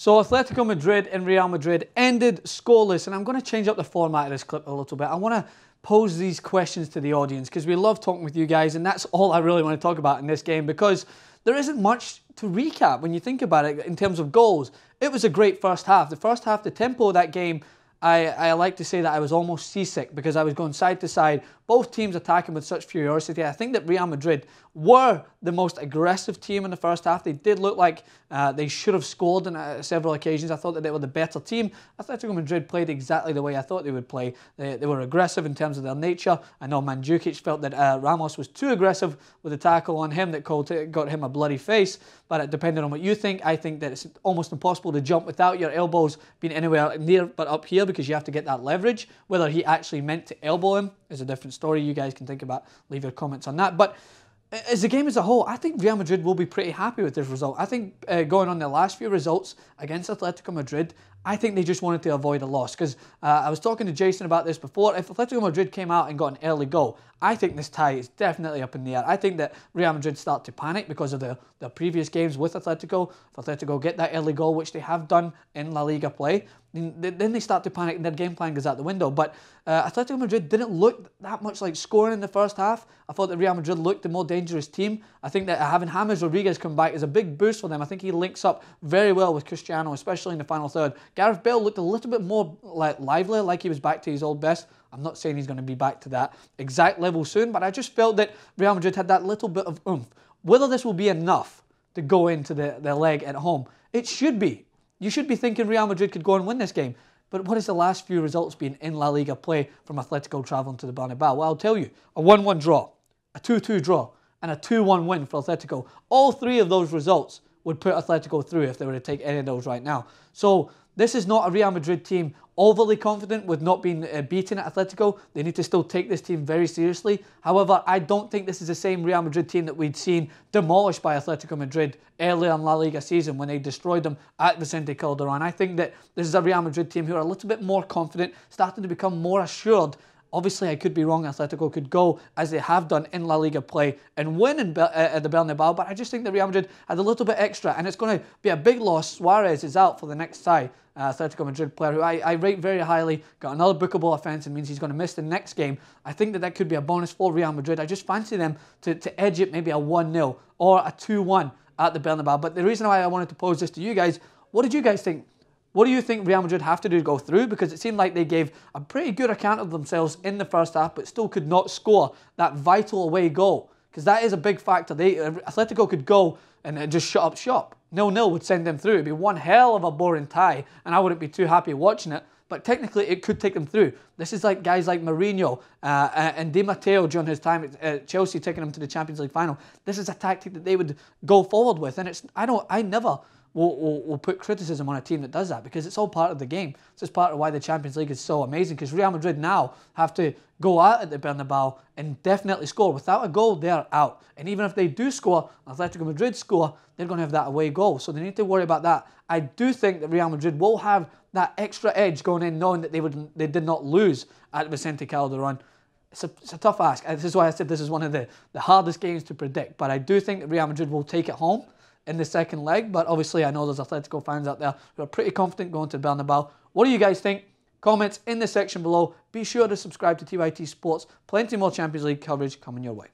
So Atletico Madrid and Real Madrid ended scoreless, and I'm going to change up the format of this clip a little bit. I want to pose these questions to the audience because we love talking with you guys, and that's all I really want to talk about in this game because there isn't much to recap when you think about it in terms of goals. It was a great first half. The first half, the tempo of that game, I like to say that I was almost seasick because I was going side to side, both teams attacking with such furiosity. I think that Real Madrid were the most aggressive team in the first half. They did look like they should have scored on several occasions. I thought that they were the better team. Atletico Madrid played exactly the way I thought they would play. They were aggressive in terms of their nature. I know Mandzukic felt that Ramos was too aggressive with the tackle on him that got him a bloody face. But depending on what you think, I think that it's almost impossible to jump without your elbows being anywhere near but up here because you have to get that leverage. Whether he actually meant to elbow him is a different story. You guys can think about, leave your comments on that. But as a game as a whole, I think Real Madrid will be pretty happy with this result. I think going on their last few results against Atletico Madrid, I think they just wanted to avoid a loss. Because I was talking to Jason about this before. If Atletico Madrid came out and got an early goal, I think this tie is definitely up in the air. I think that Real Madrid start to panic because of the previous games with Atletico. If Atletico get that early goal, which they have done in La Liga play, then they start to panic and their game plan goes out the window. But Atletico Madrid didn't look that much like scoring in the first half. I thought that Real Madrid looked the more dangerous team. I think that having James Rodriguez come back is a big boost for them. I think he links up very well with Cristiano, especially in the final third. Gareth Bale looked a little bit more lively, like he was back to his old best. I'm not saying he's going to be back to that exact level soon, but I just felt that Real Madrid had that little bit of oomph. Whether this will be enough to go into their leg at home, it should be. You should be thinking Real Madrid could go and win this game. But what has the last few results been in La Liga play from Atletico travelling to the Bernabeu? Well, I'll tell you, a 1-1 draw, a 2-2 draw, and a 2-1 win for Atletico. All three of those results would put Atletico through if they were to take any of those right now. So this is not a Real Madrid team overly confident with not being beaten at Atletico. They need to still take this team very seriously. However, I don't think this is the same Real Madrid team that we'd seen demolished by Atletico Madrid earlier in La Liga season when they destroyed them at Vicente Calderon. I think that this is a Real Madrid team who are a little bit more confident, starting to become more assured. Obviously, I could be wrong. Atletico could go, as they have done in La Liga play, and win at the Bernabeu. But I just think that Real Madrid had a little bit extra, and it's going to be a big loss. Suarez is out for the next tie. Atletico Madrid player who I rate very highly, got another bookable offence and means he's going to miss the next game. I think that could be a bonus for Real Madrid. I just fancy them to edge it maybe a 1-0 or a 2-1 at the Bernabeu. But the reason why I wanted to pose this to you guys, what did you guys think? What do you think Real Madrid have to do to go through? Because it seemed like they gave a pretty good account of themselves in the first half, but still could not score that vital away goal. Because that is a big factor. Atletico could go and just shut up shop. 0-0 would send them through. It'd be one hell of a boring tie, and I wouldn't be too happy watching it. But technically, it could take them through. This is like guys like Mourinho and Di Matteo during his time at Chelsea, taking them to the Champions League final. This is a tactic that they would go forward with, and I never will put criticism on a team that does that because it's all part of the game. It's just part of why the Champions League is so amazing, because Real Madrid now have to go out at the Bernabeu and definitely score. Without a goal, they're out. And even if they do score, Atletico Madrid score, they're going to have that away goal. So they need to worry about that. I do think that Real Madrid will have that extra edge going in, knowing that they did not lose at Vicente Calderon. It's a tough ask. This is why I said this is one of the hardest games to predict. But I do think that Real Madrid will take it home in the second leg. But obviously, I know there's Atletico fans out there who are pretty confident going to Bernabeu. What do you guys think? Comments in the section below. Be sure to subscribe to TYT Sports. Plenty more Champions League coverage coming your way.